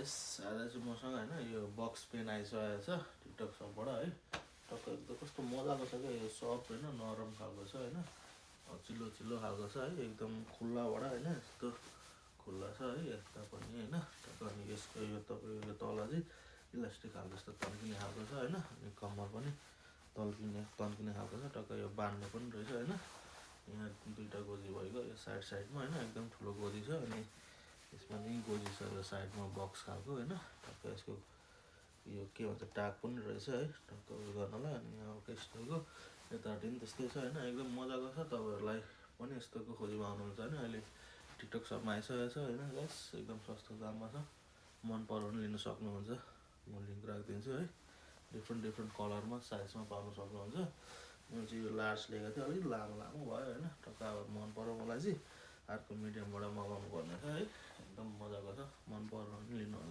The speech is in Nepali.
गाइस आज चाहिँ मसँग होइन यो बक्स पेन आइसकेको छ टिकटक सपबाट है। टक्क एकदम कस्तो मजाको छ क्या, यो सफ्ट होइन, नरम खालको छ होइन, चिल्लो चिल्लो खालको छ है, एकदम खुल्लाबाट होइन, यस्तो खुल्ला छ है यता पनि होइन। टक्क अनि यसको यो तपाईँको यो तल चाहिँ इलास्टिक खालको यस्तो तन्किने खालको छ होइन, अनि कम्मर पनि तन्किने खालको छ। टक्क यो बाँध्ने पनि रहेछ होइन, यहाँ दुईवटा गोजी भएको यो साइडमा होइन, एकदम ठुलो गोजी छ। अनि यसमा नि गोजी छ यो साइडमा बक्स खालको होइन। टक्क यसको यो के भन्छ टाक पनि रहेछ है, टक्क उयो गर्नलाई। अनि अर्कै स्टाइलको यतापट्टि पनि त्यस्तै छ होइन, एकदम मजाको छ। तपाईँहरूलाई पनि यस्तोको खोजीमा आउनुहुन्छ भने अहिले टिकटक सपमा आइसकेको छ होइन गाइस, एकदम सस्तो दाममा छ। मन पऱ्यो भने लिनु सक्नुहुन्छ, म लिङ्क राखिदिन्छु है। डिफ्रेन्ट कलरमा साइजमा पाउनु सक्नुहुन्छ। मैले चाहिँ यो लार्ज लिएको थिएँ, अलिक लामो भयो होइन। टक्क अब मन पऱ्यो मलाई चाहिँ अर्को मिडियमबाट मगाउनु पर्ने छ है, एकदम मजाको छ, मन पऱ्यो भने लिनु होला।